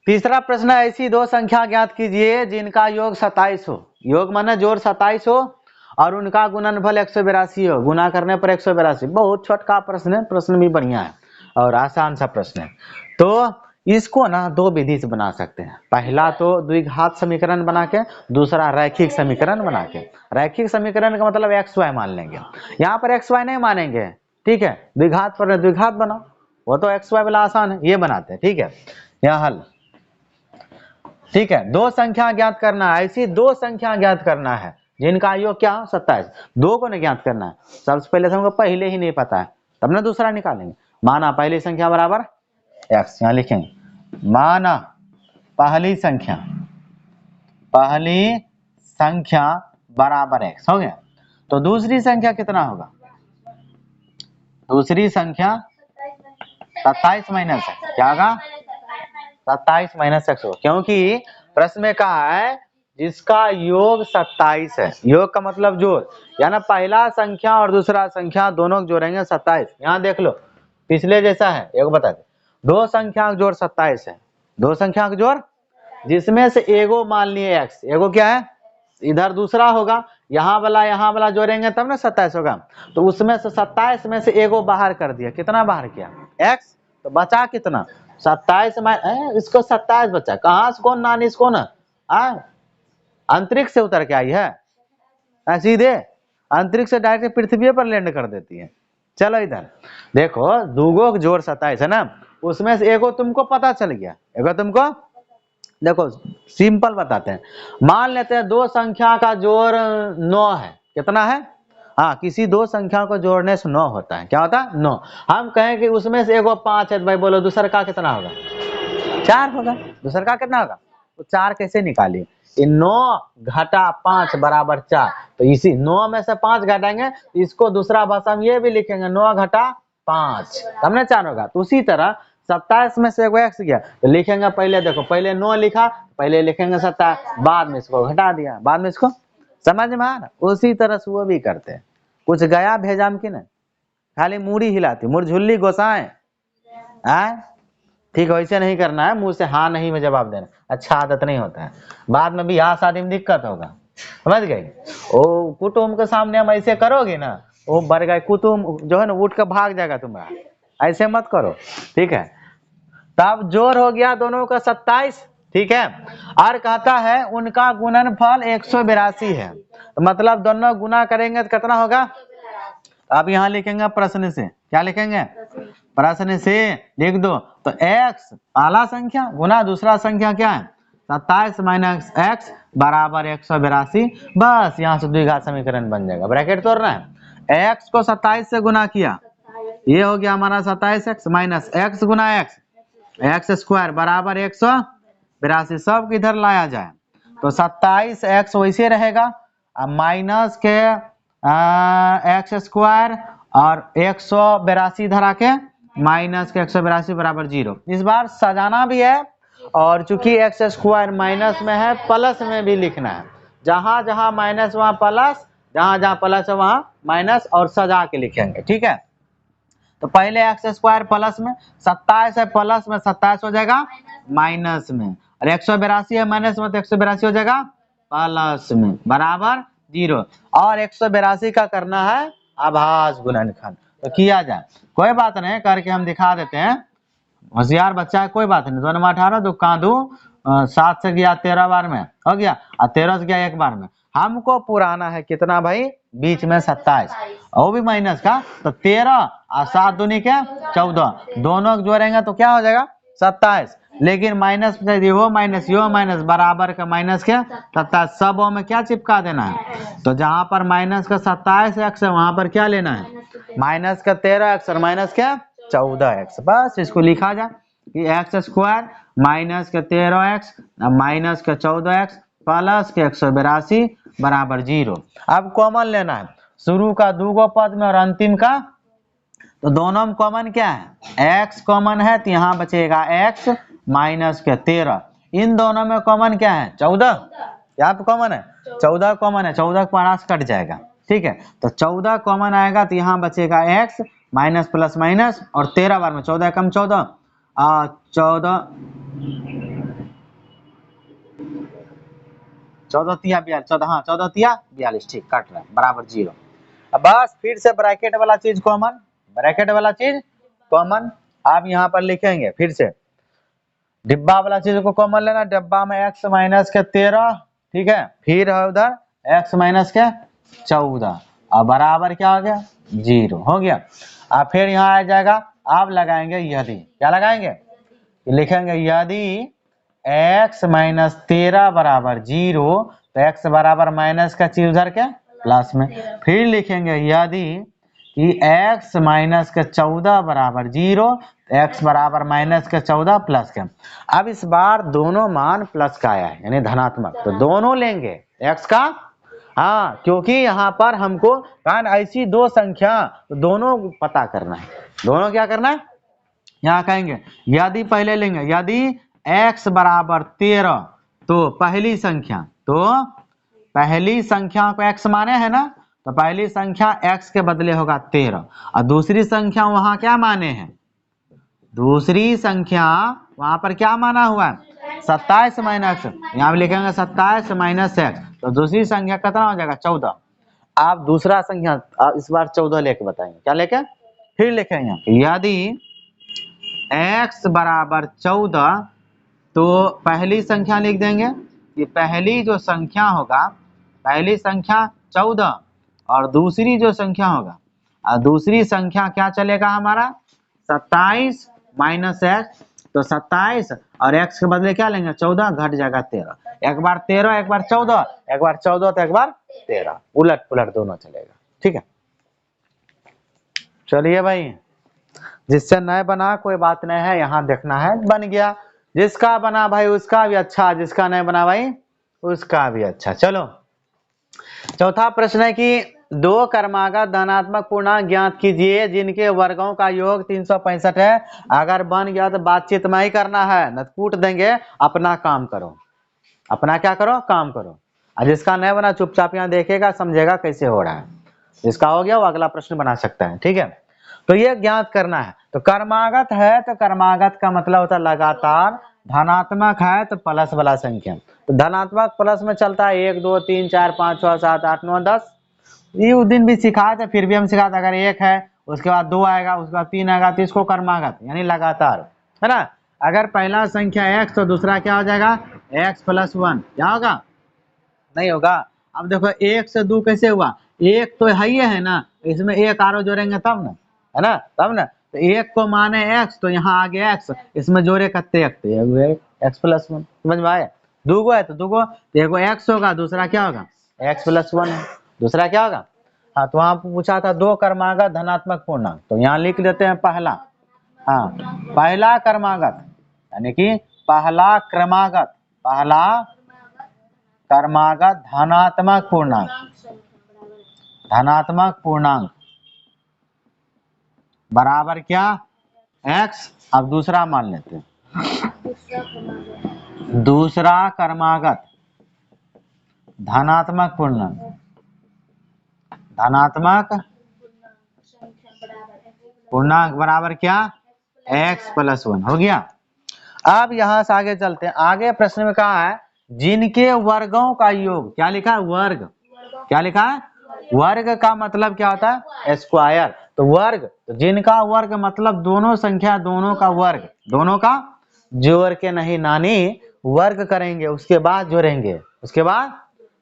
तीसरा प्रश्न, ऐसी दो संख्या ज्ञात कीजिए जिनका योग 27 हो। योग माने जोड़ 27 हो और उनका गुणनफल 182 हो। गुना करने पर 182। बहुत छोटका प्रश्न है, प्रश्न भी बढ़िया है और आसान सा प्रश्न है। तो इसको ना दो विधि से बना सकते हैं। पहला तो द्विघात समीकरण बना के, दूसरा रैखिक समीकरण बना के। रैखिक समीकरण का मतलब एक्स वाई मान लेंगे, यहाँ पर एक्स वाई नहीं मानेंगे, ठीक है। द्विघात पर द्विघात बनाओ, वो तो एक्स वाई वाला आसान है, ये बनाते हैं, ठीक है। यहाँ हल, ठीक है। दो संख्या ज्ञात करना है, ऐसी दो संख्या ज्ञात करना है जिनका योग क्या 27। दो को नहीं ज्ञात करना है, सबसे पहले हमको पहले ही नहीं पता है, तब ना दूसरा निकालेंगे। माना पहली संख्या बराबर x, यहाँ लिखेंगे माना पहली संख्या बराबर x हो गया। तो दूसरी संख्या कितना होगा? दूसरी संख्या 27 माइनस है, क्या होगा 27 माइनस x होगा, क्योंकि प्रश्न में कहा है जिसका योग 27 है। योग का मतलब जोड़, यानी पहला संख्या और दूसरा संख्या दोनों को जोड़ेंगे 27। यहाँ देख लो पिछले जैसा है, एक बता दे, दो संख्या का जोड़ 27 है। दो संख्या का जोड़ जिसमें से एगो मान लिए x, एगो क्या है इधर दूसरा होगा, यहाँ वाला जोड़ेंगे तब ना 27 होगा। तो उसमें से 27 में से एगो बाहर कर दिया, कितना बाहर किया x, तो बचा कितना 27 में इसको 27 बचा। कहाँ से कौन नानी इसको ना अंतरिक्ष से उतर के आई है, सीधे अंतरिक्ष से डायरेक्ट पृथ्वी पर लैंड कर देती है। चलो इधर देखो, दूगो का जोड़ 27 है ना, उसमें से एगो तुमको पता चल गया, एगो तुमको देखो सिंपल बताते हैं। मान लेते हैं दो संख्या का जोड़ 9 है, कितना है, हाँ किसी दो संख्या को जोड़ने से 9 होता है, क्या होता है 9। हम कहें कि उसमें से एगो 5 है, तो भाई बोलो दूसरा का कितना होगा 4 होगा। दूसरा का कितना होगा, तो 4 कैसे निकालिए, 9 घटा 5 बराबर 4। तो इसी 9 में से 5 घटाएंगे, इसको दूसरा भाषा में ये भी लिखेंगे 9 घटा 5, तब ना 4 होगा। तो उसी तरह 27 में से एगो x गया, तो लिखेंगे पहले देखो, पहले 9 लिखा, पहले लिखेंगे 27, बाद में इसको घटा दिया, बाद में इसको, समझ में आ रहा। उसी तरह से वो भी करते हैं। कुछ गया भेजाम की ना, खाली मुड़ी हिलाती, मुरझुल्ली गोसाएं ठीक है, वैसे नहीं करना है, मुंह से हाँ नहीं में जवाब देना, अच्छा आदत नहीं होता है, बाद में भी यहाँ शादी में दिक्कत होगा, समझ गई। ओ कुटुम्ब के सामने हम ऐसे करोगे ना, वो बढ़ गए कुटुम्ब जो है ना उठ कर भाग जाएगा तुम्हारा, ऐसे मत करो, ठीक है। तब जोड़ हो गया दोनों का 27, ठीक है। और कहता है उनका गुणनफल 182 है, तो मतलब दोनों गुना करेंगे तो कितना होगा। अब यहाँ लिखेंगे प्रश्न से, क्या लिखेंगे प्रश्न से लिख दो। तो x पहला संख्या गुना दूसरा संख्या क्या है 27 माइनस x बराबर 182। बस यहाँ से द्विघात समीकरण बन जाएगा, ब्रैकेट तोड़ना है। x को 27 से गुना किया, ये हो गया हमारा 27x माइनस x गुना x स्क्वायर बराबर 182। सब किधर लाया जाए, तो 27x वैसे रहेगा, माइनस के एक्स स्क्वायर और 182 धरा के माइनस के 182 बराबर 0। इस बार सजाना भी है, और चूंकि एक्स स्क्वायर माइनस में है प्लस में भी लिखना है, जहां जहां माइनस वहां प्लस, जहां जहां प्लस है वहां माइनस, और सजा के लिखेंगे, ठीक है। तो पहले एक्स स्क्वायर प्लस में 27 है, प्लस में 27 हो जाएगा माइनस में, और 182 है माइनस में, तो 182 हो जाएगा प्लस में बराबर 0। और 182 का करना है आभास गुणनखंड, तो किया जाए, कोई बात नहीं करके हम दिखा देते हैं। होशियार बच्चा है, कोई बात नहीं, 2 में 18 2 का 2 7 से गया 13 बार में हो गया, और 13 से गया एक बार में। हमको पुराना है कितना भाई, बीच में 27, वो भी माइनस का, तो 13 और 7 दूनी क्या 14, दोनों जोड़ेंगे तो क्या हो जाएगा 27। लेकिन माइनस यो माइनस बराबर का माइनस क्या 27, सब में क्या चिपका देना है। तो जहां पर माइनस का 27x है वहां पर क्या लेना है माइनस का 13x और माइनस क्या 14x। बस इसको लिखा जाए कि एक्स स्क्वायर माइनस का 13x माइनस का 14x प्लस के 182 बराबर 0। अब कॉमन लेना है, शुरू का दूगो पद में और अंतिम का, तो दोनों में कॉमन क्या है x कॉमन है, तो यहाँ बचेगा x माइनस के 13। इन दोनों में कॉमन क्या है 14, यहाँ पे कॉमन है 14 कॉमन है, 14 का 8 कट जाएगा, ठीक है। तो 14 कॉमन आएगा, तो यहाँ बचेगा x माइनस प्लस माइनस, और 13 बार में 14 कम 14 14 14 तिया 42, 14, हाँ 14 तिया 42, ठीक कट रहा है बराबर 0। अब बस फिर से ब्रैकेट वाला चीज कॉमन, ब्रैकेट वाला चीज कॉमन, आप यहाँ पर लिखेंगे फिर से डिब्बा वाला चीज को कॉमन लेना, डिब्बा में x माइनस के 13, ठीक है, फिर है उधर x माइनस के 14 और बराबर क्या हो गया 0 हो गया। अब फिर यहाँ आ जाएगा, आप लगाएंगे यदि, क्या लगाएंगे, लिखेंगे यदि x माइनस 13 बराबर 0, तो x बराबर माइनस का चीज उधर के प्लस में, फिर लिखेंगे यदि कि x माइनस के 14 बराबर 0, x बराबर माइनस के 14 प्लस के। अब इस बार दोनों मान प्लस का आया है यानी धनात्मक, तो दोनों लेंगे x का, हाँ क्योंकि यहाँ पर हमको कारण ऐसी दो संख्या तो दोनों पता करना है, दोनों क्या करना है, यहाँ कहेंगे यदि पहले लेंगे यदि x बराबर 13, तो पहली संख्या, तो पहली संख्या को x माने है ना, तो पहली संख्या x के बदले होगा 13 और दूसरी संख्या वहां क्या माने हैं, दूसरी संख्या वहां पर क्या माना हुआ है 27 माइनस, यहाँ पे लिखेंगे 27 माइनस x, तो दूसरी संख्या कितना हो जाएगा 14। आप दूसरा संख्या इस बार 14 लेके बताएंगे, क्या लेके, फिर लिखेंगे यदि x बराबर 14, तो पहली संख्या लिख देंगे कि पहली जो संख्या होगा, पहली संख्या 14 और दूसरी जो संख्या होगा, और दूसरी संख्या क्या चलेगा हमारा 27 माइनस x, तो 27 और x के बदले क्या लेंगे 14, घट जाएगा 13, एक बार 13 एक बार 14, एक बार 14 तो एक बार 13, उलट पुलट दोनों चलेगा, ठीक है। चलिए भाई, जिससे नए बना कोई बात नहीं है, यहाँ देखना है बन गया, जिसका बना भाई उसका भी अच्छा, जिसका नहीं बना भाई उसका भी अच्छा। चलो चौथा प्रश्न है कि दो क्रमागत धनात्मक पूर्णांक ज्ञात कीजिए जिनके वर्गों का योग 365 है, अगर बन गया तो बातचीत में ही करना है, न कूट देंगे, अपना काम करो, अपना क्या करो काम करो, और जिसका नहीं बना चुपचाप यहाँ देखेगा समझेगा कैसे हो रहा है, जिसका हो गया वो अगला प्रश्न बना सकता है, ठीक है। तो ये ज्ञात करना है, तो क्रमागत है तो क्रमागत का मतलब होता है लगातार, धनात्मक है तो प्लस वाला संख्या, तो धनात्मक प्लस में चलता है 1 2 3 4 5 6 7 8 9 10, ये उस दिन भी सिखाए थे, फिर भी हम सिखाते, अगर 1 है उसके बाद 2 आएगा उसके बाद 3 आएगा तो इसको क्रमागत यानी लगातार, है ना। अगर पहला संख्या x तो दूसरा क्या हो जाएगा x प्लस 1, क्या होगा नहीं होगा। अब देखो 1 से 2 कैसे हुआ, एक तो है ना, इसमें एक आरो जोड़ेंगे तब ना, है ना, तब ना, तो एक को माने x तो यहाँ आ गया x, इसमें जोड़े कत्ते x प्लस 1, समझ में आया, दूगो है तो दूगो, तो एगो x होगा दूसरा क्या होगा x प्लस 1 है, दूसरा क्या होगा, हाँ तो वहां पूछा था दो क्रमागत धनात्मक पूर्णांक, तो यहाँ लिख देते हैं पहला, हाँ पहला क्रमागत यानी कि पहला क्रमागत, पहला क्रमागत धनात्मक पूर्णांक, धनात्मक पूर्णांक बराबर क्या x, अब दूसरा मान लेते हैं, दूसरा क्रमागत धनात्मक पूर्णांक, धनात्मक पूर्णांक बराबर क्या x प्लस 1 हो गया। अब यहां से आगे चलते हैं, आगे प्रश्न में कहा है जिनके वर्गों का योग, क्या लिखा है वर्ग, क्या लिखा है वर्ग का मतलब क्या होता है स्क्वायर, तो वर्ग, तो जिनका वर्ग मतलब दोनों संख्या दोनों का वर्ग, दोनों का जोड़ के नहीं नानी वर्ग करेंगे उसके बाद जोड़ेंगे, उसके बाद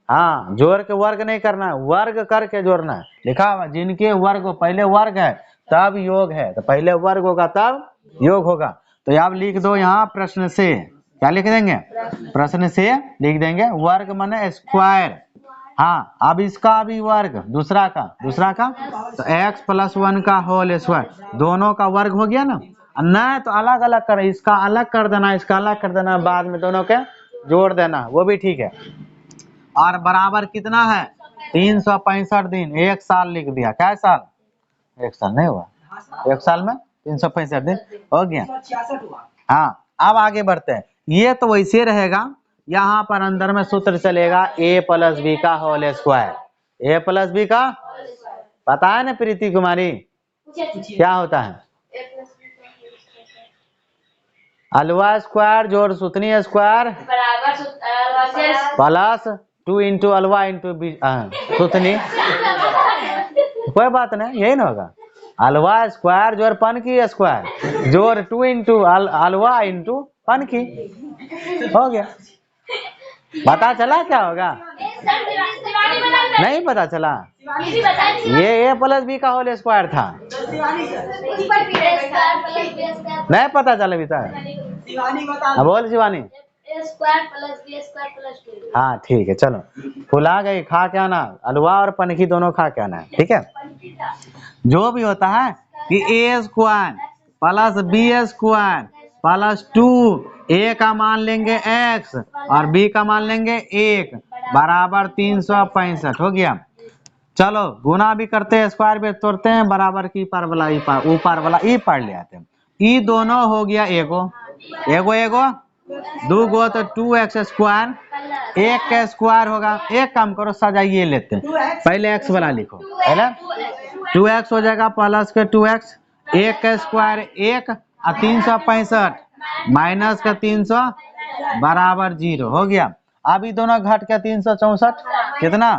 हाँ जोड़ के वर्ग नहीं करना है, वर्ग करके जोड़ना है, लिखा हुआ जिनके वर्ग, पहले वर्ग है तब योग है, तो पहले वर्ग होगा तब योग होगा, तो आप लिख दो यहाँ प्रश्न से, क्या लिख देंगे प्रश्न से लिख देंगे वर्ग माने स्क्वायर, हाँ अब इसका भी वर्ग दूसरा का तो x प्लस 1 का होल स्क्वायर, दोनों का वर्ग हो गया ना, नहीं तो अलग अलग कर, इसका अलग कर देना इसका अलग कर देना, बाद में दोनों के जोड़ देना वो भी ठीक है, और बराबर कितना है 365 दिन, एक साल लिख दिया, क्या साल, एक साल नहीं हुआ, एक साल में 365 दिन हो गया। हाँ अब आगे बढ़ते हैं, ये तो वैसे रहेगा, यहाँ पर अंदर में सूत्र चलेगा a प्लस बी का whole square, a plus b का पता है ना प्रीति कुमारी क्या होता है, अलवा स्क्वायर जोड़ सुतनी स्क्वायर प्लस 2 इंटू अलवा इंटू सुथनी, कोई बात नहीं, यही ना होगा। अलवा स्क्वायर जोड़ पनकी स्क्वायर जोड़ 2 इंटू अलवा इंटू पनकी, हो गया। पता चला क्या होगा? नहीं पता चला? ये a प्लस बी का होल स्क्वायर था, नहीं पता चला अभी तक? बोल शिवानी। हाँ ठीक है, चलो फुला गई, खा के आना, अलवा और पनकी दोनों खा के आना, ठीक है। जो भी होता है कि A square plus B square plus 2, A का मान लेंगे x और b का मान लेंगे 1 बराबर 365 हो गया। चलो गुना भी करते हैं, स्क्वायर भी तोड़ते हैं, बराबर की पार वाला ई पार, ऊपर वाला ई पार ले आते हैं। ई दोनों हो गया एगो एगो एगो, दो गो तो 2x स्क्वायर, एक का स्क्वायर होगा। एक काम करो सजाइए लेते हैं, पहले x वाला लिखो, पहले 2x हो जाएगा प्लस के 2x, एक का स्क्वायर 1 और 365 माइनस का 300 बराबर 0 हो गया। अब ये दोनों घट के 364 कितना,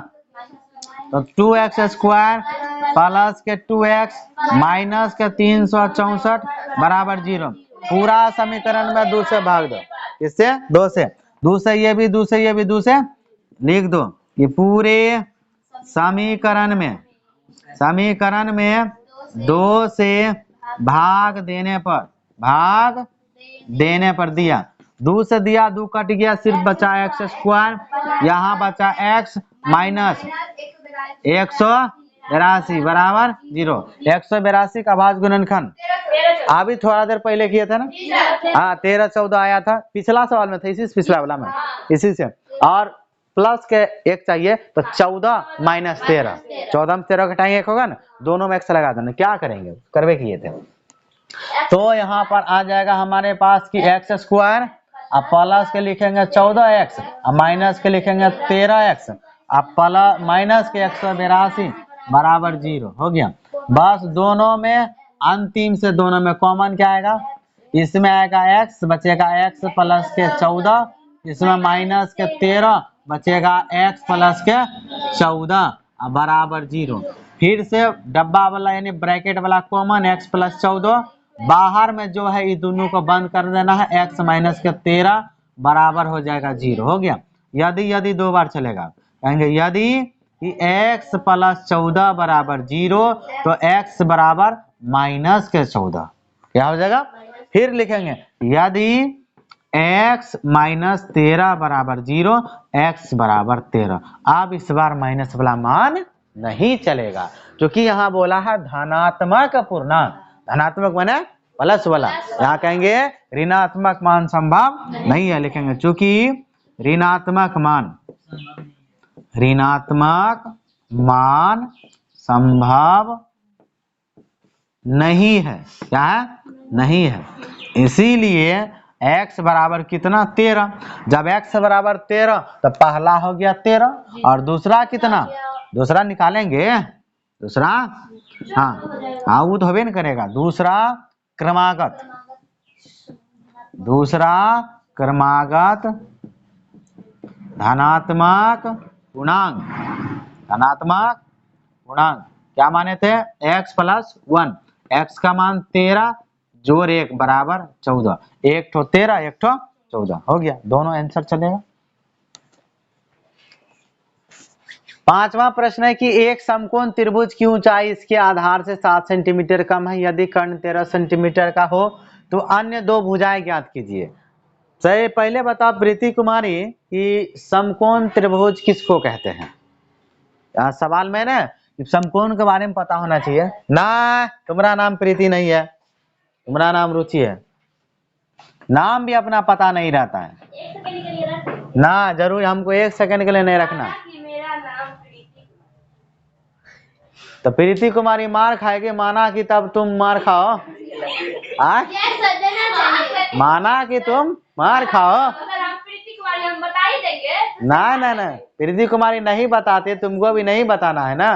तो 2x स्क्वायर प्लस के 2x माइनस के 364 बराबर 0। पूरा समीकरण में 2 से भाग दो, किससे? 2 से, 2 से ये भी, 2 से ये भी, 2 से लिख दो। ये पूरे समीकरण में 2 से भाग देने पर दिया, 2 से दिया, 2 कट गया, सिर्फ बचा x स्क्वायर, यहाँ बचा x माइनस 182 बराबर 0। 182 का भाज्य गुणनखंड अभी थोड़ा देर पहले किए थे ना, हाँ 13 14 आया था, पिछला सवाल में था, इसी से पिछला वाला में, इसी से। और प्लस के एक चाहिए तो 14 माइनस 13, 14 में 13 घटाएंगे 1 होगा ना, दोनों में x लगा देना। क्या करेंगे, करवे किए थे। तो यहाँ पर आ जाएगा हमारे पास की x स्क्वायर, अब प्लस के लिखेंगे 14x, अब माइनस के लिखेंगे 13x, अब प्लस माइनस के 182 बराबर 0 हो गया। बस दोनों में अंतिम से दोनों में कॉमन क्या आएगा, इसमें आएगा x, बचेगा x प्लस के 14, इसमें माइनस के 13 बचेगा x प्लस के 14 बराबर 0। फिर से डब्बा वाला यानी ब्रैकेट वाला कॉमन x प्लस 14, बाहर में जो है ये दोनों को बंद कर देना है, x माइनस के 13 बराबर हो जाएगा 0 हो गया। यदि 2 बार चलेगा, कहेंगे यदि x प्लस 14 बराबर 0 तो x बराबर माइनस के 14, क्या हो जाएगा। फिर लिखेंगे यदि x माइनस 13 बराबर 0, x बराबर 13। अब इस बार माइनस वाला मान नहीं चलेगा, क्योंकि यहाँ बोला है धनात्मक पूर्णांक, धनात्मक माने प्लस वाला, यहाँ कहेंगे ऋणात्मक मान संभव नहीं है, लिखेंगे चूंकि ऋणात्मक मान संभव नहीं है, क्या है, नहीं है। इसीलिए x बराबर कितना, 13। जब x बराबर 13 तो पहला हो गया 13 और दूसरा कितना, दूसरा निकालेंगे, दूसरा हाँ वो तो होबे न करेगा, दूसरा क्रमागत धनात्मक पूर्णांक क्या माने थे, x प्लस 1, x का मान 13 जोड़ 1 बराबर 14, एक ठो 13 एक ठो 14 हो गया, दोनों आंसर चलेगा। 5वां प्रश्न है कि एक समकोण त्रिभुज की ऊंचाई इसके आधार से 7 सेंटीमीटर कम है, यदि कर्ण 13 सेंटीमीटर का हो तो अन्य 2 भुजाएं ज्ञात कीजिए। सही, पहले बताओ प्रीति कुमारी कि समकोण त्रिभुज किसको कहते हैं। सवाल में ना समकोण के बारे में पता होना चाहिए ना। तुम्हारा नाम प्रीति नहीं है, तुम्हारा नाम रुचि है, नाम भी अपना पता नहीं रहता है ना, जरूर हमको 1 सेकंड के लिए नहीं रखना। तो प्रीति कुमारी मार खाएगी, माना कि तब तुम मार खाओ, माना कि तुम मार खाओ। ना प्रीति कुमारी नहीं बताते, तुमको भी नहीं बताना है ना,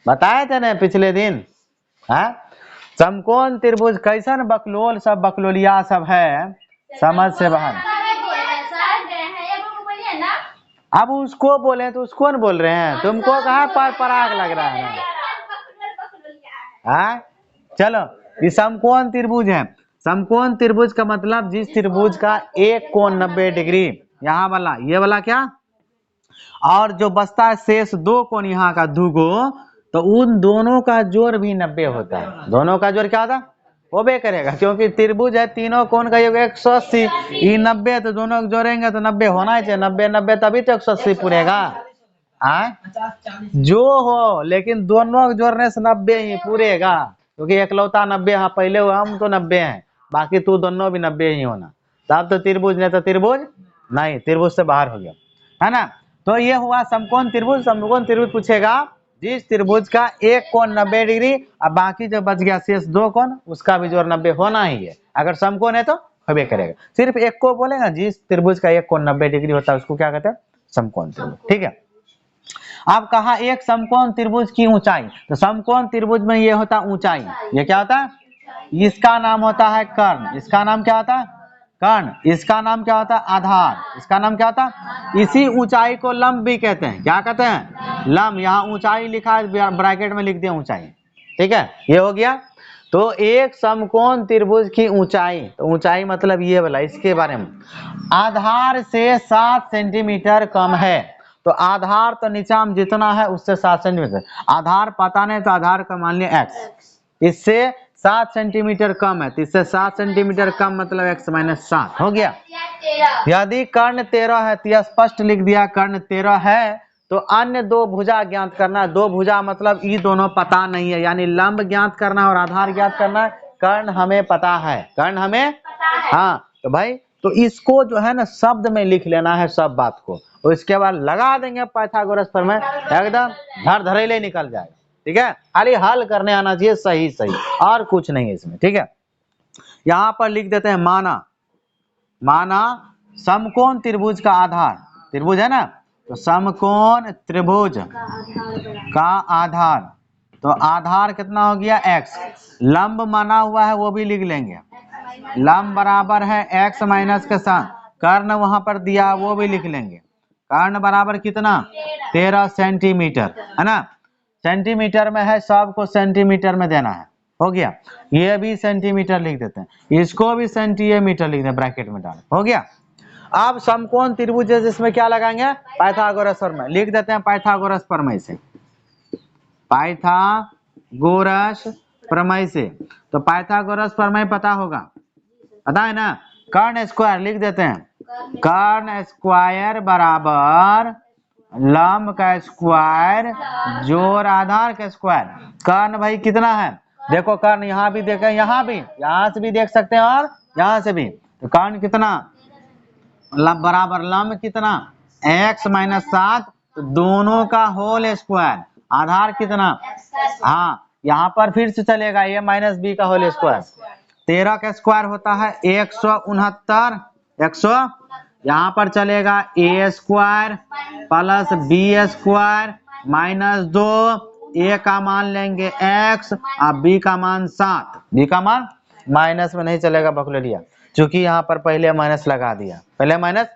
बताए थे ना पिछले दिन। समकोण त्रिभुज कैसन बकलोल सब बकलोलिया सब है, समझ से बाहर। अब उसको बोले तो उसको न बोल रहे हैं, तुमको कहाँ पर पराग लग रहा है ना। हाँ चलो, ये समकोण त्रिभुज है। समकोण त्रिभुज का मतलब जिस त्रिभुज का एक कोण 90 डिग्री, यहाँ वाला ये वाला क्या, और जो बचता है शेष दो कोण यहाँ का दुगो, तो उन दोनों का जोड़ भी 90 होता है। दोनों का जोड़ क्या होता है, वो भी करेगा, क्योंकि त्रिभुज है, तीनों कोण का योग 180, ये 90, तो दोनों जोड़ेंगे तो 90 होना ही चाहिए। 90 90 तभी तो 180 पूरेगा। जो हो, लेकिन दोनों जोड़ने से 90 ही पूरेगा, क्योंकि इकलौता 90। हाँ पहले हम तो 90 हैं, बाकी तू दोनों भी 90 ही होना, तब तो त्रिभुज, नहीं तो त्रिभुज नहीं, त्रिभुज से बाहर हो गया, है ना। तो ये हुआ समकोण त्रिभुज। समकोण त्रिभुज पूछेगा जिस त्रिभुज का एक कोण 90 डिग्री, अब बाकी जो बच गया शेष दो कोण, उसका भी जोड़ 90 होना ही है। अगर समकोण है तो होबे करेगा। सिर्फ एक को बोलेगा, जिस त्रिभुज का एक कोण 90 डिग्री होता है उसको क्या कहते हैं, समकोण त्रिभुज। ठीक है। अब कहा एक समकोण त्रिभुज की ऊंचाई, तो समकोण त्रिभुज में ये होता ऊंचाई, ये क्या होता है, इसका नाम होता है कर्ण। इसका नाम क्या होता है, कर्ण। इसका नाम क्या होता है, आधार। इसका नाम क्या होता है, इसी ऊंचाई को लंब भी कहते हैं। क्या कहते हैं, लंब। यहाँ ऊंचाई लिखा है, ब्रैकेट में लिख दिया ऊंचाई। ठीक है, ये हो गया। तो एक समकोण त्रिभुज की ऊंचाई, तो ऊंचाई मतलब ये वाला, इसके बारे में, आधार से 7 सेंटीमीटर कम है। तो आधार तो नीचा में जितना है उससे 7 सेंटीमीटर, आधार पता नहीं तो आधार का मान लिया x, इससे 7 सेंटीमीटर कम है, तो इससे 7 सेंटीमीटर कम मतलब x माइनस 7 हो गया। यदि कर्ण 13 है, तो स्पष्ट लिख दिया कर्ण 13 है, तो अन्य दो भुजा ज्ञात करना। दो भुजा मतलब ये दोनों पता नहीं है, यानी लंब ज्ञात करना और आधार ज्ञात करना। कर्ण हमें पता है, कर्ण हमें, हाँ तो भाई, तो इसको जो है ना शब्द में लिख लेना है सब बात को, और इसके बाद लगा देंगे पाइथागोरस प्रमेय, एकदम धर धरेले निकल जाएगा। ठीक है, खाली हल करने आना चाहिए सही सही, और कुछ नहीं है इसमें। ठीक है, यहाँ पर लिख देते हैं माना, माना समकोण त्रिभुज का आधार, त्रिभुज है ना, तो समकोण त्रिभुज का आधार, तो आधार कितना हो गया x। लंब माना हुआ है वो भी लिख लेंगे, लंब बराबर है x माइनस के साथ, कर्ण वहां पर दिया वो भी लिख लेंगे, कर्ण बराबर कितना, 13 सेंटीमीटर, है ना। सेंटीमीटर में है, सबको सेंटीमीटर में देना है, हो गया। ये भी सेंटीमीटर लिख देते हैं, इसको भी सेंटीमीटर लिख दें, ब्रैकेट में डाल, हो गया। अब समकोण त्रिभुज जिसमें क्या लगाएंगे, पाइथागोरस प्रमेय लिख देते हैं, पाइथागोरस प्रमेय से, पाइथागोरस प्रमेय से। तो पाइथागोरस प्रमेय पता होगा, पता है ना, कर्ण स्क्वायर लिख देते हैं, कर्ण स्क्वायर बराबर लंब का स्क्वायर जोड़ आधार का स्क्वायर। कर्ण भाई कितना है, देखो कर्ण यहाँ भी देखें, यहाँ भी, यहाँ से भी देख सकते हैं और यहाँ से भी, तो कर्ण कितना, लंब बराबर लंब कितना, x माइनस 7, तो दोनों का होल स्क्वायर, आधार कितना, हाँ यहाँ पर फिर से चलेगा a माइनस बी का होल स्क्वायर, 13 का स्क्वायर होता है 169, 100, यहाँ पर चलेगा a square plus b square minus 2, a का मान लेंगे x और b का मान 7, b का मान माइनस में नहीं चलेगा बकलोरिया, क्योंकि यहाँ पर पहले माइनस लगा दिया, पहले माइनस,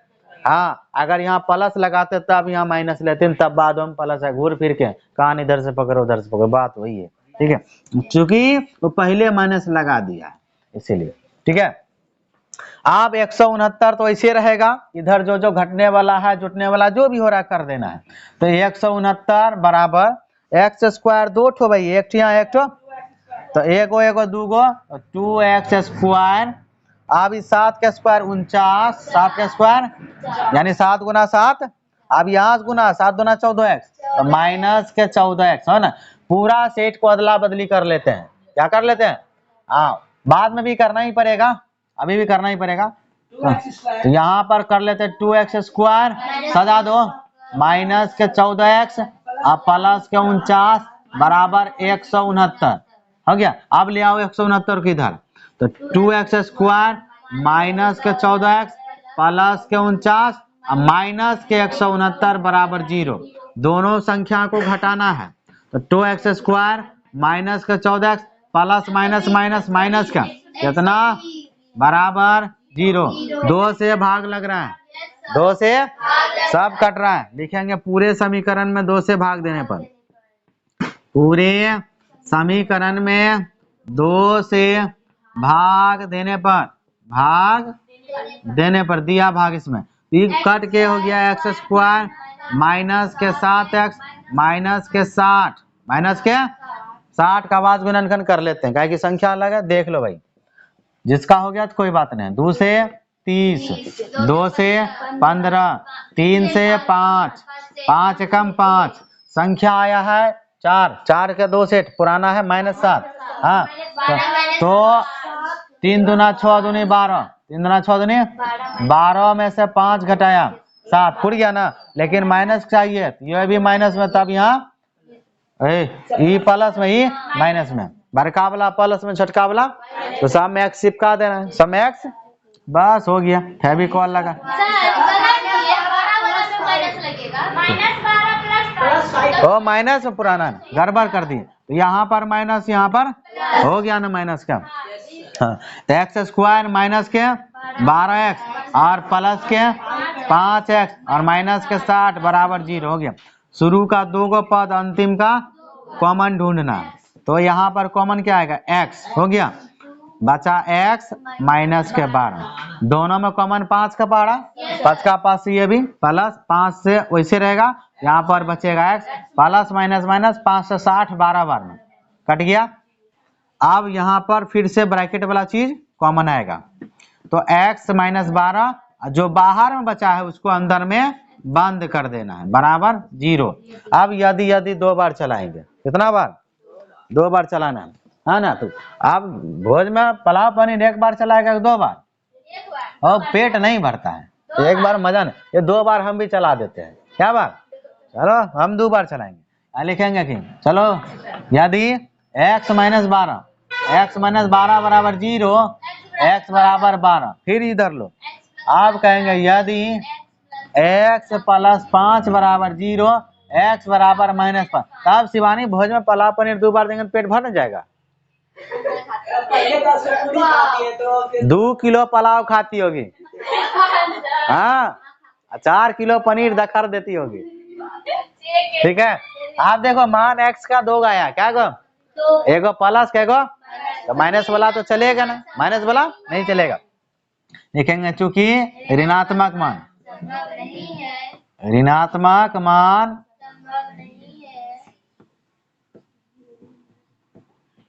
हाँ अगर यहाँ प्लस लगाते तब यहाँ माइनस लेते, तब बाद में प्लस है, घूर फिर के कान इधर से पकड़ो उधर से पकड़ो, बात वही है। ठीक है, क्योंकि वो पहले माइनस लगा दिया है इसीलिए। ठीक है, आप 169 तो ऐसे रहेगा, इधर जो जो घटने वाला है जुटने वाला जो भी हो रहा है कर देना है। तो 169 बराबर एक्स स्क्वायर, दो ठो भाई, एक ठो यहाँ एक ठो, तो एगो एगो दूगो, 2x स्क्वायर, अब इस 7 का स्क्वायर 49, 7 का स्क्वायर यानी 7 गुना 7, अब यहाँ गुना 7 गुना 14x, तो माइनस के 14x है ना। पूरा सेट को अदला बदली कर लेते हैं, क्या कर लेते हैं, हाँ बाद में भी करना ही पड़ेगा, अभी भी करना ही पड़ेगा। तो यहाँ पर कर लेते हैं 2x स्क्वायर, सजा दो, माइनस के 14x और प्लस के 49 बराबर 169, हो गया। अब ले आओ 169 को इधर, तो 2x स्क्वायर माइनस के 14x प्लस के 49 माइनस के 169 बराबर 0, दोनों संख्या को घटाना है। तो 2x स्क्वायर माइनस के 14x plus minus minus minus का कितना बराबर 0, 2 से भाग लग रहा है, 2 से सब कट रहा है, लिखेंगे पूरे समीकरण में 2 से भाग देने पर, पूरे समीकरण में 2 से भाग देने पर, दिया भाग इसमें, कट के हो गया एक्स स्क्वायर माइनस के 7x माइनस के 60 का आवाज गुणनखंड कर लेते हैं, क्या की संख्या अलग है, देख लो भाई, जिसका हो गया तो कोई बात नहीं। 2 से 30, 2 से 15, 3 से 5, 5 एकम 5, संख्या आया है 4 के 2 सेट, पुराना है -7। हाँ तो 3 दूना 6 दूनी 12, 3 दूना 6 दूनी 12 में से 5 घटाया 7, फुट गया ना, लेकिन माइनस चाहिए, ये भी माइनस में, तब यहाँ ई प्लस में ई माइनस में, बड़का वाला प्लस में छोटका वाला, तो सब में एक्स चिपका देना है, सब में एक्स, बस हो गया, फेविकॉल लगा। ओ माइनस में पुराना गड़बड़ कर दी, तो यहाँ पर माइनस, यहाँ पर हो गया ना माइनस का, हाँ, एक्स स्क्वायर माइनस के 12x और प्लस के 5x और माइनस के 60 बराबर 0 हो गया। शुरू का 2 गो पद, अंतिम का कॉमन ढूंढना, तो यहाँ पर कॉमन क्या आएगा, x हो गया, बचा x माइनस के 12, दोनों में कॉमन 5 का पड़ा, 5 का पास ये भी प्लस 5 से वैसे रहेगा, यहाँ पर बचेगा x प्लस माइनस माइनस 5 से 60, 12 बार में कट गया। अब यहाँ पर फिर से ब्रैकेट वाला चीज कॉमन आएगा, तो x माइनस 12 जो बाहर में बचा है उसको अंदर में बंद कर देना है, बराबर 0। अब यदि 2 बार चलाएंगे, कितना बार, 2 बार चलाना है ना, तो अब भोज में पुलाव पनीर 1 बार चलाएगा, 2 बार, और पेट नहीं भरता है, तो 1 बार मजा नहीं, ये 2 बार हम भी चला देते हैं, क्या बात, चलो हम 2 बार चलाएंगे, लिखेंगे कि चलो यदि x माइनस 12 बराबर 0, x बराबर 12, फिर इधर लो, आप कहेंगे यदि x प्लस 5 बराबर 0, x बराबर -5, तब शिवानी भोज में पुलाव पनीर 2 बार देंगे तो पेट भर न जाएगा, 2 किलो पुलाव खाती होगी, हाँ 4 किलो पनीर दखर देती होगी, ठीक है। आप देखो मान x का 2 आया, क्या गो, एगो प्लस के गो, तो माइनस वाला तो चलेगा ना, माइनस वाला नहीं चलेगा, लिखेंगे चूंकि ऋणात्मक मान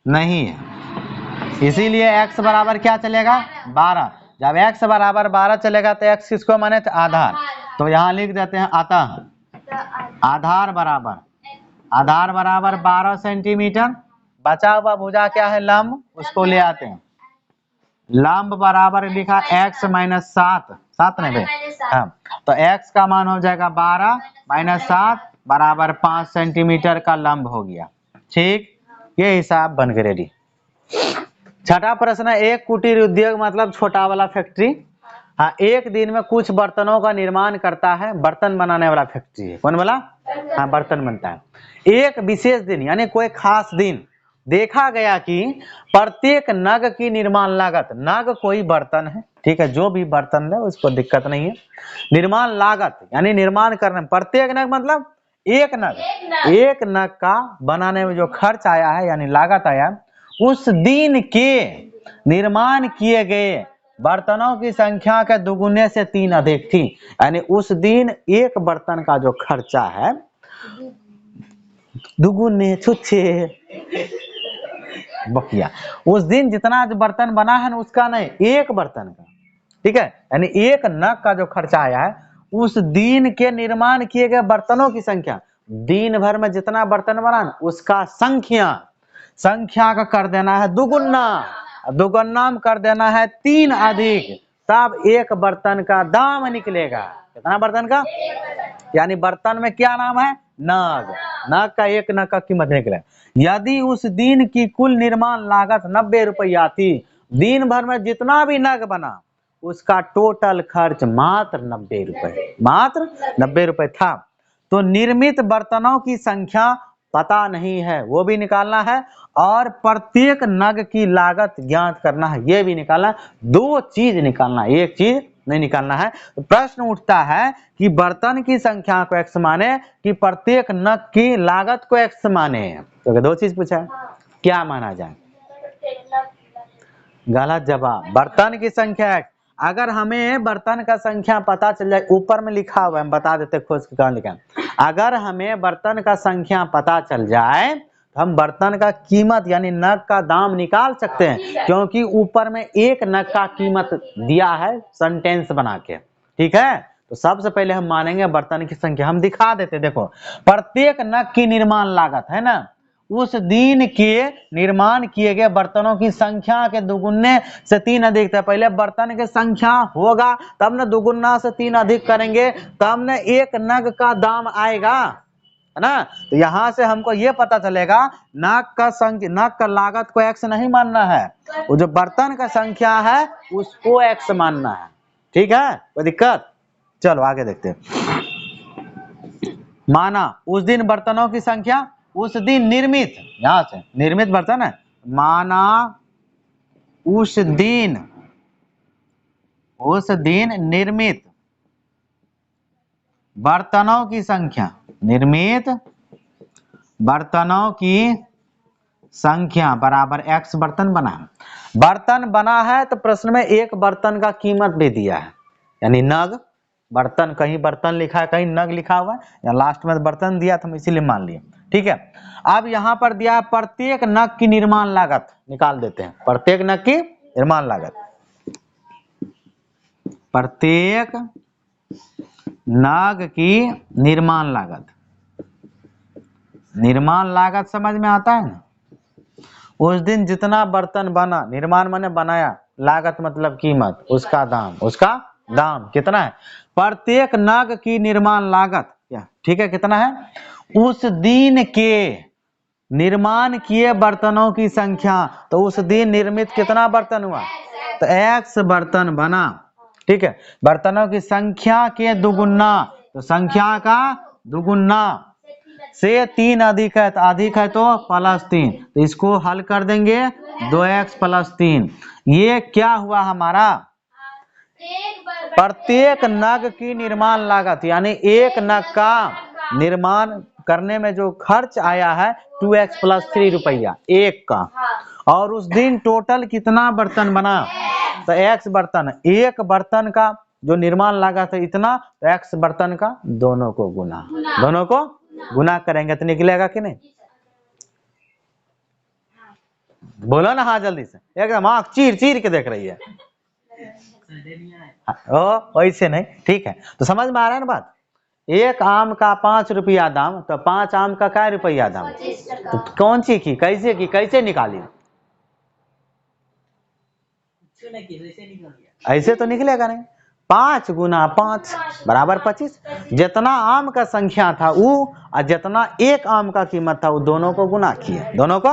नहीं है, इसीलिए x बराबर क्या चलेगा, 12। जब x बराबर 12 चलेगा तो x किसको माने, आधार, तो यहाँ लिख देते हैं अतः आधार बराबर 12 सेंटीमीटर, बचा हुआ भुजा क्या है, लंब, उसको ले आते हैं, लंब बराबर लिखा x माइनस 7 नहीं भाई, हाँ, तो x का मान हो जाएगा 12 माइनस 7 बराबर 5 सेंटीमीटर का लंब हो गया, ठीक, ये हिसाब बन गए रेडी। छठा प्रश्न, एक कुटीर उद्योग मतलब छोटा वाला फैक्ट्री, हाँ, एक दिन में कुछ बर्तनों का निर्माण करता है, बर्तन बनाने वाला फैक्ट्री है, कौन वाला, हाँ बर्तन बनता है। एक विशेष दिन यानी कोई खास दिन देखा गया कि प्रत्येक नग की निर्माण लागत, नग कोई बर्तन है, ठीक है, जो भी बर्तन है उसको दिक्कत नहीं है, निर्माण लागत यानी निर्माण करने, प्रत्येक नग मतलब एक नग का बनाने में जो खर्च आया है यानी लागत आया, उस दिन के निर्माण किए गए बर्तनों की संख्या के दुगुने से 3 अधिक थी, यानी उस दिन एक बर्तन का जो खर्चा है, दुगुने छुच्छे बकिया, उस दिन जितना जो बर्तन बना है ना उसका नहीं, एक बर्तन का, ठीक है, यानी एक नग का जो खर्चा आया है, उस दिन के निर्माण किए गए बर्तनों की संख्या, दिन भर में जितना बर्तन बना ना उसका संख्या का कर देना है दुगुना में कर देना है 3 अधिक, तब एक बर्तन का दाम निकलेगा, कितना बर्तन का, यानी बर्तन में क्या नाम है, नग का, एक नग का कीमत निकले। यदि उस दिन की कुल निर्माण लागत 90 रुपया थी, दिन भर में जितना भी नग बना उसका टोटल खर्च मात्र 90 रुपए था, तो निर्मित बर्तनों की संख्या पता नहीं है, वो भी निकालना है, और प्रत्येक नग की लागत ज्ञात करना है, ये भी निकालना है, 2 चीज निकालना है, एक चीज नहीं निकालना है। तो प्रश्न उठता है कि बर्तन की संख्या को x माने कि प्रत्येक नग की लागत को x माने। तो दो चीज पूछा है, क्या माना जाए? गलत जवाब। बर्तन की संख्या x। अगर हमें बर्तन का संख्या पता चल जाए, ऊपर में लिखा हुआ है, हम बता देते खोज के कहाँ लिखा है। अगर हमें बर्तन का संख्या पता चल जाए तो हम बर्तन का कीमत यानी नग का दाम निकाल सकते हैं, क्योंकि ऊपर में एक नग का कीमत दिया है सेंटेंस बना के। ठीक है, तो सबसे पहले हम मानेंगे बर्तन की संख्या। हम दिखा देते, देखो प्रत्येक नग की निर्माण लागत है ना, उस दिन के निर्माण किए गए बर्तनों की संख्या के दुगुने से 3 अधिक था। पहले बर्तन की संख्या होगा, तब न दुगुना से 3 अधिक करेंगे, तब न एक नग का दाम आएगा, है ना। तो यहां से हमको ये पता चलेगा नग का लागत को x नहीं मानना है, वो जो बर्तन का संख्या है उसको x मानना है। ठीक है, कोई दिक्कत? चलो आगे देखते हैं। माना उस दिन बर्तनों की संख्या, उस दिन निर्मित, यहां से निर्मित बर्तन है, माना उस दिन निर्मित बर्तनों की संख्या, निर्मित बर्तनों की संख्या बराबर x बर्तन बना। बर्तन बना है तो प्रश्न में एक बर्तन का कीमत भी दिया है, यानी नग। बर्तन, कहीं बर्तन लिखा है, कहीं नग लिखा हुआ है, या लास्ट में बर्तन दिया था, हम इसीलिए मान लिए। ठीक है, अब यहां पर दिया है प्रत्येक नग की निर्माण लागत, निकाल देते हैं प्रत्येक नग की निर्माण लागत। प्रत्येक नग की निर्माण लागत, निर्माण लागत समझ में आता है ना। उस दिन जितना बर्तन बना, निर्माण माने बनाया, लागत मतलब कीमत, उसका दाम कितना है? प्रत्येक नग की निर्माण लागत क्या, ठीक है, कितना है? उस दिन के निर्माण किए बर्तनों की संख्या, तो उस दिन निर्मित कितना बर्तन हुआ? तो x बर्तन बना। ठीक है, बर्तनों की संख्या के दुगुना, तो संख्या का दुगुना से 3 अधिक है, तो अधिक है तो +3, तो इसको हल कर देंगे 2x + 3। ये क्या हुआ हमारा? प्रत्येक नग की निर्माण लागत, यानी एक नग का निर्माण करने में जो खर्च आया है 2x + 3 रुपया एक का। और उस दिन टोटल कितना बर्तन बना? तो x बर्तन, एक बर्तन का जो निर्माण लागत है इतना, तो x बर्तन का दोनों को गुना करेंगे तो निकलेगा कि नहीं? बोलो ना हाँ जल्दी से, एकदम आँख चीर के देख रही है। ओ वैसे नहीं, ठीक है, तो समझ में आ रहा है ना बात। एक आम का 5 रुपया दाम, तो 5 आम का क्या रुपया दाम? तो कौन सी की, कैसे निकाली? ऐसे तो निकलेगा नहीं। 5 गुना 5 बराबर 25। जितना आम का संख्या था वो, और जितना एक आम का कीमत था, वो दोनों को गुना किए, दोनों को।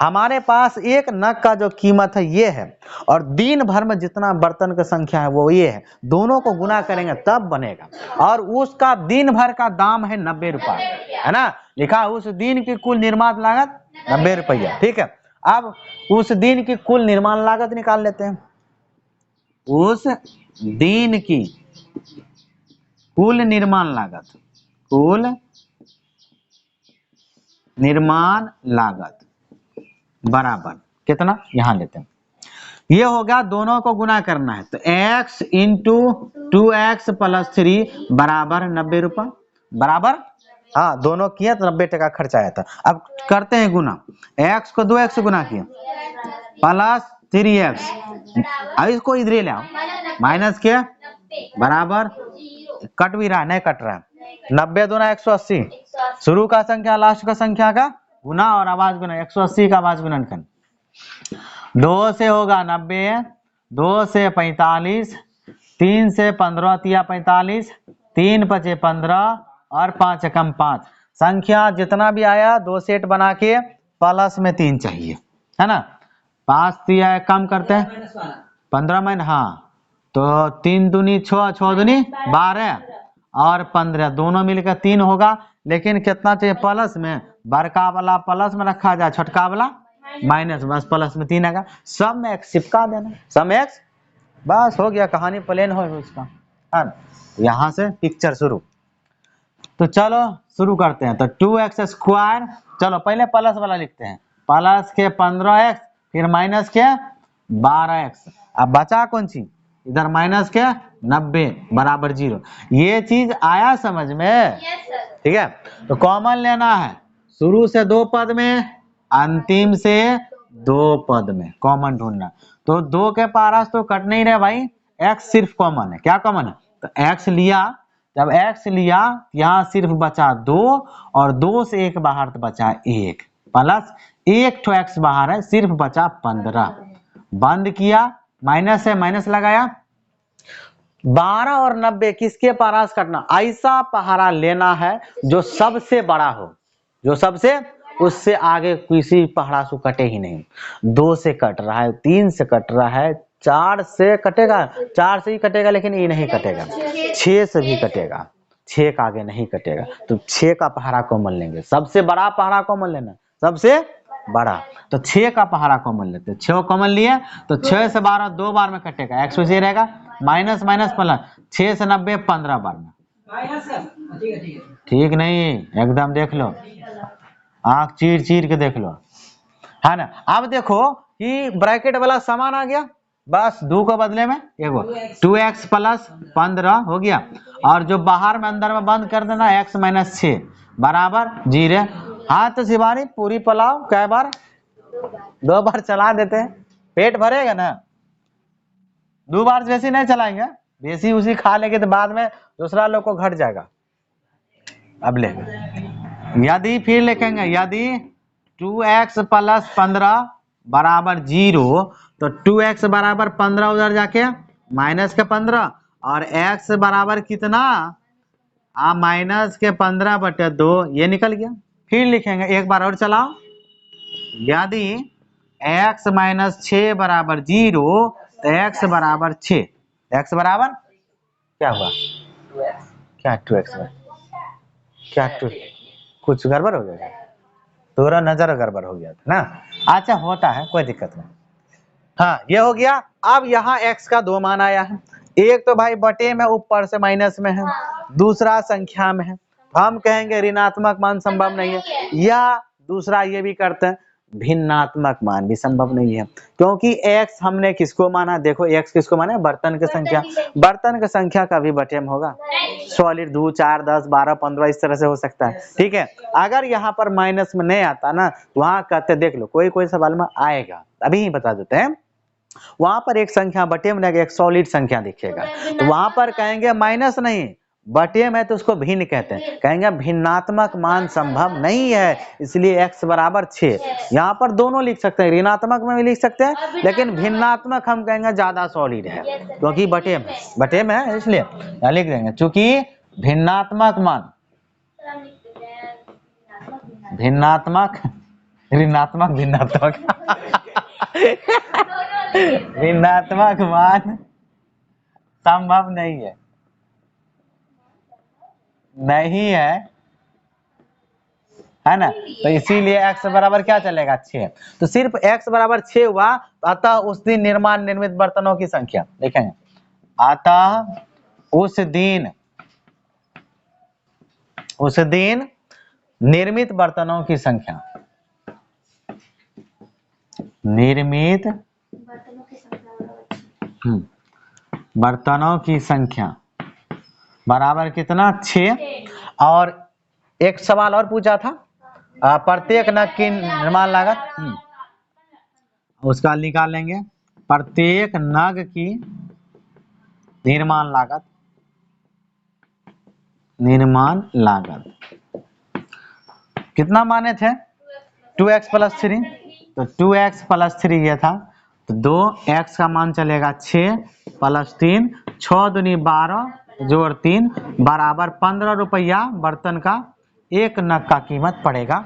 हमारे पास एक नग का जो कीमत है ये है, और दिन भर में जितना बर्तन का संख्या है वो ये है, दोनों को गुना करेंगे तब बनेगा। और उसका दिन भर का दाम है 90 रुपया, है ना, लिखा उस दिन की कुल निर्माण लागत 90 रुपया। ठीक है, अब उस दिन की कुल निर्माण लागत निकाल लेते हैं। उस दिन की कुल निर्माण लागत बराबर कितना, यहां लेते हैं, ये होगा, दोनों को गुना करना है, तो x × 2x + 3 बराबर 90 रुपया, बराबर। हाँ, दोनों किए तो 90 टका खर्च आया था। अब करते हैं गुना, x को 2x से गुना किया +3x, अब इसको इधर ले आओ, माइनस के बराबर, कट भी रहा, नहीं कट रहा, 90 दूना 180, शुरू का संख्या लास्ट का संख्या का गुना, और आवाज गुना, 180 का आवाज गुणन कर, 2 से होगा 90, 2 से 45, 3 से 15 तिया 45, 3 × 5 = 15, और 5 × 5। संख्या जितना भी आया 2 सेट बना के प्लस में 3 चाहिए, है ना। 5 तिया कम करते हैं 15 में, हाँ, तो 3 दूनी 6, 6 दूनी 12, और 15, दोनों मिलकर 3 होगा। लेकिन कितना चाहिए प्लस में, बड़का वाला प्लस में रखा जाए, छोटका वाला माइनस, बस प्लस में 3 आएगा। सब में x चिपका देना, सब में x बस हो गया, कहानी प्लेन हो उसका, है ना। यहाँ से पिक्चर शुरू। तो चलो शुरू करते हैं। तो 2x², चलो पहले प्लस वाला लिखते हैं, प्लस के 15x, फिर माइनस के 12x। अब बचा कौन सी, इधर माइनस के 90 बराबर 0। ये चीज आया समझ में? ठीक है, तो कॉमन लेना है, शुरू से 2 पद में, अंतिम से 2 पद में कॉमन ढूंढना। तो 2 के पारस तो कट नहीं रहे भाई, x सिर्फ कॉमन है। क्या कॉमन है, तो x लिया, जब x लिया यहाँ सिर्फ बचा 2, और 2 से 1 बाहर तो बचा 1, प्लस 1 ठो x बाहर है, सिर्फ बचा 15। बंद किया, माइनस से माइनस लगाया, 12 और 90 किसके पारास कटना, ऐसा पहाड़ा लेना है जो सबसे बड़ा हो, जो सबसे, उससे आगे किसी पहाड़ा से कटे ही नहीं। 2 से कट रहा है, 3 से कट रहा है, 4 से कटेगा, 4 से ही कटेगा, लेकिन ये नहीं कटेगा, 6 से भी कटेगा, 6 का आगे नहीं कटेगा। तो 6 का पहाड़ा कॉमन लेंगे, सबसे बड़ा पहाड़ा कॉमन लेना, सबसे बड़ा। तो 6 का पहाड़ा कॉमन लेते हैं, 6 कॉमन लिए, तो 6 से 12 2 बार में कटेगा, x वैसे रहेगा, माइनस माइनस प्लस, 6 से 90 15 बार में। ठीक नहीं, एकदम देख लो, आंख चीर चीर के देख लो, है ना। अब देखो कि ब्रैकेट वाला समान आ गया, बस 2 के बदले में एगो 2x प्लस 15 हो गया, और जो बाहर में अंदर में बंद कर देना, x माइनस 6 बराबर 0। हाँ तो शिवानी पूरी पुलाव कै बार, 2 बार चला देते हैं, पेट भरेगा ना। 2 बार वैसे नहीं चलाएंगे, बेसी उसी खा लेंगे तो बाद में दूसरा लोग को घट जाएगा। अब ले, यदि फिर लिखेंगे, यदि 2x प्लस 15 बराबर 0, तो 2x बराबर 15 उधर जाके माइनस के 15, और x बराबर कितना, माइनस के 15/2, ये निकल गया। फिर लिखेंगे, एक बार और चलाओ, यदि x माइनस 6 बराबर 0, तो x बराबर 6, x बराबर क्या हुआ, क्या 2x में क्या 2, कुछ गड़बड़ हो गया, थोड़ा नजर गड़बड़ हो गया था ना। अच्छा होता है, कोई दिक्कत नहीं। हाँ ये हो गया। अब यहाँ x का 2 मान आया है, एक तो भाई बटे में ऊपर से माइनस में है, दूसरा संख्या में है, हम कहेंगे ऋणात्मक मान संभव नहीं है, या दूसरा ये भी करते हैं, भिन्नात्मक मान भी संभव नहीं है, क्योंकि x हमने किसको माना, देखो x किसको माना है, बर्तन की संख्या, बर्तन की संख्या का भी बटे में होगा, सॉलिड 2 4 10 12 15 इस तरह से हो सकता है। ठीक है, अगर यहाँ पर माइनस में नहीं आता ना, वहां कहते देख लो, कोई कोई सवाल में आएगा, अभी ही बता देते हैं, वहां पर एक संख्या बटे में एक सॉलिड संख्या दिखेगा, तो वहां पर कहेंगे माइनस नहीं, बटे में तो उसको भिन्न कहते हैं, कहेंगे भिन्नात्मक मान संभव नहीं है, इसलिए x बराबर 6। यहाँ पर दोनों लिख सकते हैं, ऋणात्मक में भी लिख सकते हैं, लेकिन भिन्नात्मक हम कहेंगे ज्यादा सॉलिड है, क्योंकि बटे में है, इसलिए यहाँ लिख देंगे, चूंकि भिन्नात्मक मान, भिन्नात्मक, ऋणात्मक भिन्नात्मक भिन्नात्मक मान संभव नहीं है, नहीं है ना। तो इसीलिए x बराबर क्या चलेगा, 6। तो सिर्फ x बराबर 6 हुआ, अतः उस दिन निर्मित बर्तनों की संख्या देखेंगे, अतः उस दिन निर्मित बर्तनों की संख्या, निर्मित बर्तनों की संख्या बराबर कितना, 6। और एक सवाल और पूछा था, प्रत्येक नग की निर्माण लागत, उसका निकाल लेंगे, प्रत्येक नग की निर्माण लागत कितना माने थे, 2x प्लस 3, तो 2x प्लस 3 ये था, तो 2x का मान चलेगा 6 प्लस 3, 6 दूनी 12 जोड़ 3 बराबर 15 रुपया बर्तन का एक नग का कीमत पड़ेगा।